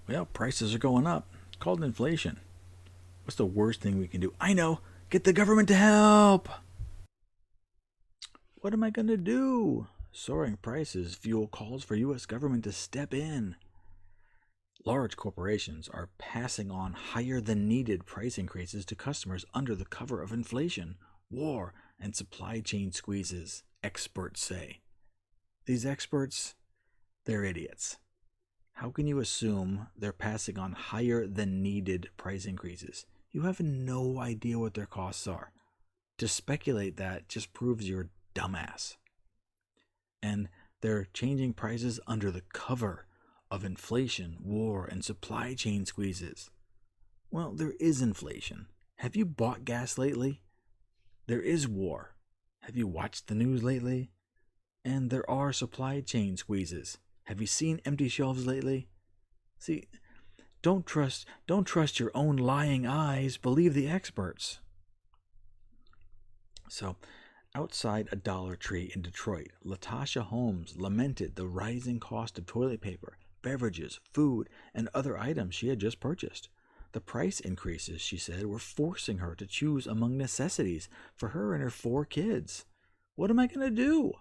Well, prices are going up. It's called inflation. What's the worst thing we can do? I know. Get the government to help. What am I going to do? Soaring prices fuel calls for U.S. government to step in. Large corporations are passing on higher than needed price increases to customers under the cover of inflation, war, and supply chain squeezes, experts say. These experts, they're idiots. How can you assume they're passing on higher than needed price increases? You have no idea what their costs are. To speculate that just proves you're a dumbass. And they're changing prices under the cover of inflation, war, and supply chain squeezes. Well, there is inflation. Have you bought gas lately? There is war. Have you watched the news lately? And there are supply chain squeezes. Have you seen empty shelves lately? See, don't trust your own lying eyes. Believe the experts. So, outside a Dollar Tree in Detroit, Latasha Holmes lamented the rising cost of toilet paper, beverages, food, and other items she had just purchased. The price increases, she said, were forcing her to choose among necessities for her and her 4 kids. What am I going to do?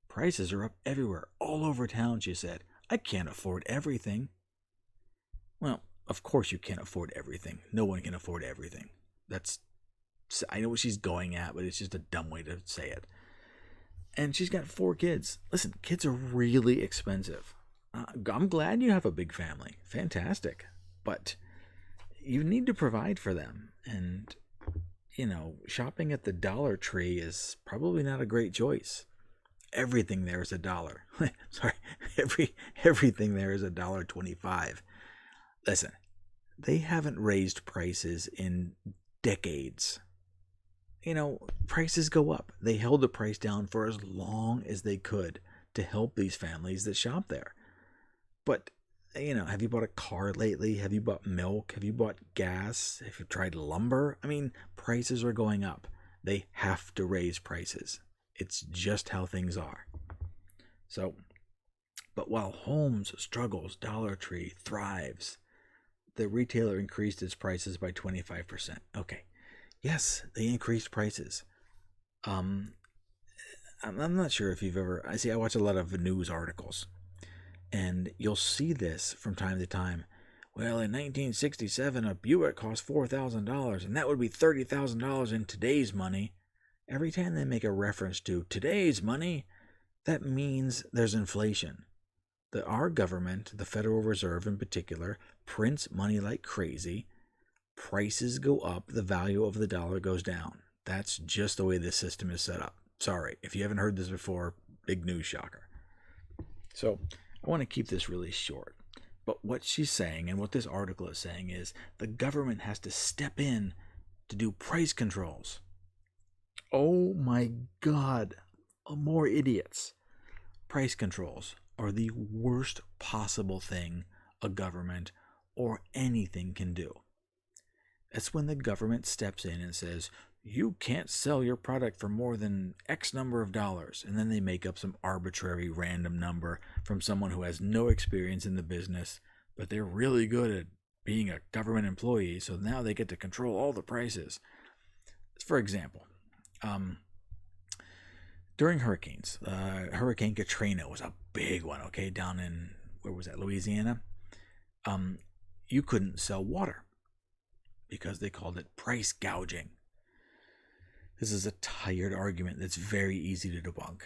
Prices are up everywhere, all over town, she said. I can't afford everything. Well, of course you can't afford everything. No one can afford everything. I know what she's going at, but it's just a dumb way to say it. And she's got 4 kids. Listen, kids are really expensive. I'm glad you have a big family. Fantastic. But you need to provide for them. And, shopping at the Dollar Tree is probably not a great choice. Everything there is $1. Sorry, everything there is $1.25. Listen, they haven't raised prices in decades. Prices go up. They held the price down for as long as they could to help these families that shop there. But, have you bought a car lately? Have you bought milk? Have you bought gas? Have you tried lumber? Prices are going up. They have to raise prices. It's just how things are. So, but while Holmes struggles, Dollar Tree thrives. The retailer increased its prices by 25%. Okay. Yes, they increased prices. I'm not sure if you've ever... I watch a lot of news articles. And you'll see this from time to time. Well, in 1967, a Buick cost $4,000, and that would be $30,000 in today's money. Every time they make a reference to today's money, that means there's inflation. Our government, the Federal Reserve in particular, prints money like crazy. Prices go up, the value of the dollar goes down. That's just the way this system is set up. Sorry, if you haven't heard this before, big news shocker. So, I want to keep this really short. But what she's saying and what this article is saying is the government has to step in to do price controls. Oh my God, more idiots. Price controls are the worst possible thing a government or anything can do. That's when the government steps in and says, you can't sell your product for more than X number of dollars. And then they make up some arbitrary random number from someone who has no experience in the business, but they're really good at being a government employee, so now they get to control all the prices. For example, during hurricanes, Hurricane Katrina was a big one, okay, down in, where was that, Louisiana? You couldn't sell water because they called it price gouging. This is a tired argument that's very easy to debunk.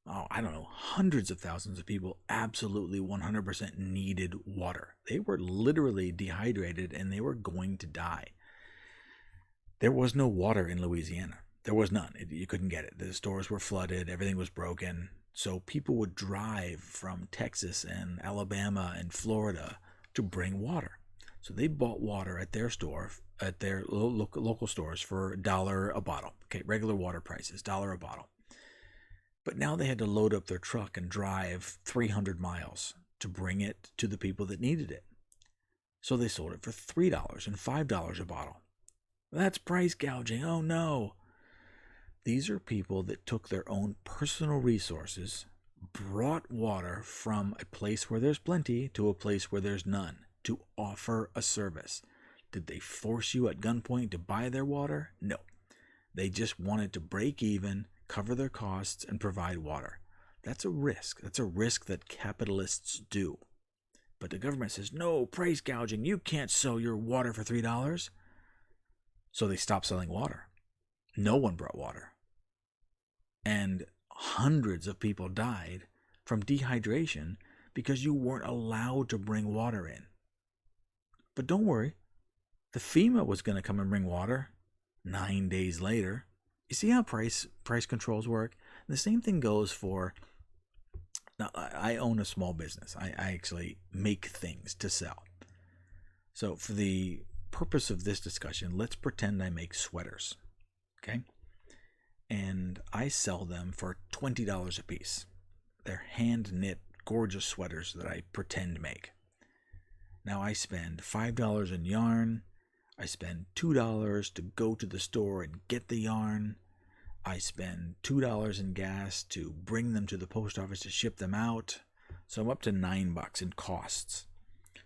Hundreds of thousands of people absolutely 100% needed water. They were literally dehydrated and they were going to die. There was no water in Louisiana. There was none. You couldn't get it. The stores were flooded. Everything was broken. So people would drive from Texas and Alabama and Florida to bring water. So they bought water at their store, at their local stores for $1 a bottle. Okay, regular water prices, $1 a bottle. But now they had to load up their truck and drive 300 miles to bring it to the people that needed it. So they sold it for $3 and $5 a bottle. That's price gouging. Oh no. These are people that took their own personal resources, brought water from a place where there's plenty to a place where there's none to offer a service. Did they force you at gunpoint to buy their water? No. They just wanted to break even, cover their costs, and provide water. That's a risk. That's a risk that capitalists do. But the government says, no, price gouging. You can't sell your water for $3. So they stopped selling water. No one brought water. And hundreds of people died from dehydration because you weren't allowed to bring water in. But don't worry, the FEMA was going to come and bring water 9 days later. You see how price controls work? And the same thing goes for, now I own a small business. I actually make things to sell. So for the purpose of this discussion, let's pretend I make sweaters. Okay? And I sell them for $20 a piece. They're hand-knit, gorgeous sweaters that I pretend make. Now I spend $5 in yarn. I spend $2 to go to the store and get the yarn. I spend $2 in gas to bring them to the post office to ship them out. So I'm up to $9 in costs.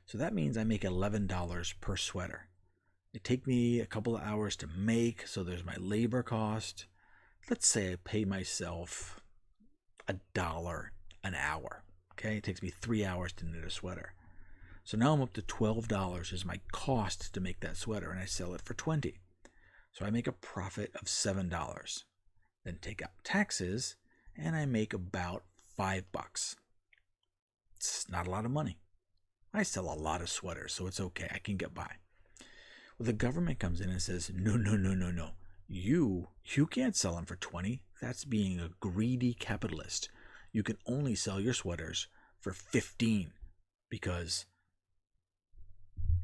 So that means I make $11 per sweater. It takes me a couple of hours to make, so there's my labor cost. Let's say I pay myself $1 an hour. Okay, it takes me 3 hours to knit a sweater. So now I'm up to $12 is my cost to make that sweater, and I sell it for $20. So I make a profit of $7. Then take out taxes, and I make about $5. It's not a lot of money. I sell a lot of sweaters, so it's okay. I can get by. Well, the government comes in and says, no. You can't sell them for $20. That's being a greedy capitalist. You can only sell your sweaters for $15 because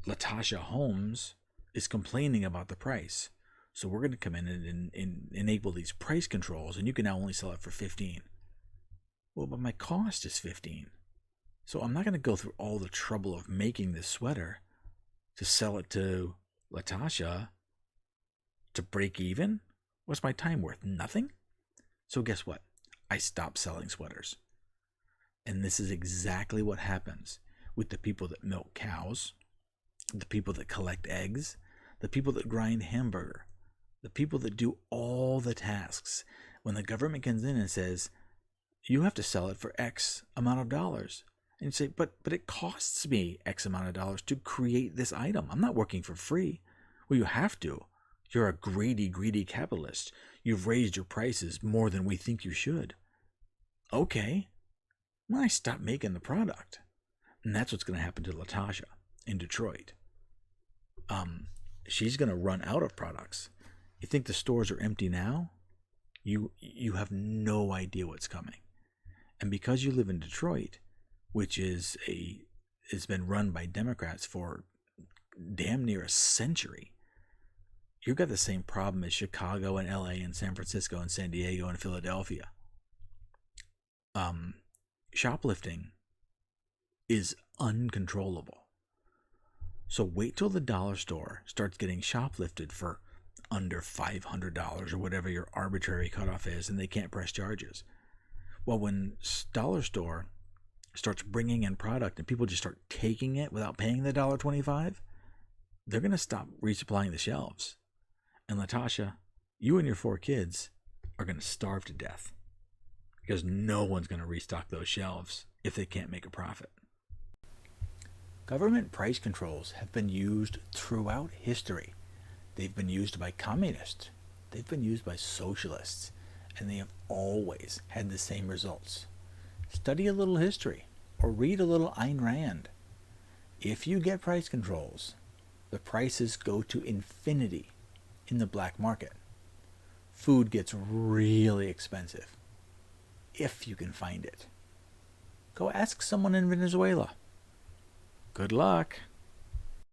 Latasha Holmes is complaining about the price. So we're going to come in and enable these price controls, and you can now only sell it for $15. Well, but my cost is $15. So I'm not going to go through all the trouble of making this sweater to sell it to Latasha to break even. What's my time worth? Nothing? So guess what? I stopped selling sweaters. And this is exactly what happens with the people that milk cows, the people that collect eggs, the people that grind hamburger, the people that do all the tasks. When the government comes in and says, you have to sell it for X amount of dollars. And you say, but it costs me X amount of dollars to create this item. I'm not working for free. Well, you have to. You're a greedy capitalist. You've raised your prices more than we think you should. Okay. Well, I stop making the product. And that's what's going to happen to Latasha in Detroit. She's going to run out of products. You think the stores are empty now? You have no idea what's coming. And because you live in Detroit, which has been run by Democrats for damn near a century, you've got the same problem as Chicago and LA and San Francisco and San Diego and Philadelphia. Shoplifting is uncontrollable. So wait till the dollar store starts getting shoplifted for under $500 or whatever your arbitrary cutoff is, and they can't press charges. Well, when dollar store starts bringing in product and people just start taking it without paying the $1.25, they're going to stop resupplying the shelves. And Latasha, you and your 4 kids are going to starve to death because no one's going to restock those shelves if they can't make a profit. Government price controls have been used throughout history. They've been used by communists. They've been used by socialists. And they have always had the same results. Study a little history or read a little Ayn Rand. If you get price controls, the prices go to infinity in the black market. Food gets really expensive if you can find it. Go ask someone in Venezuela. Good luck.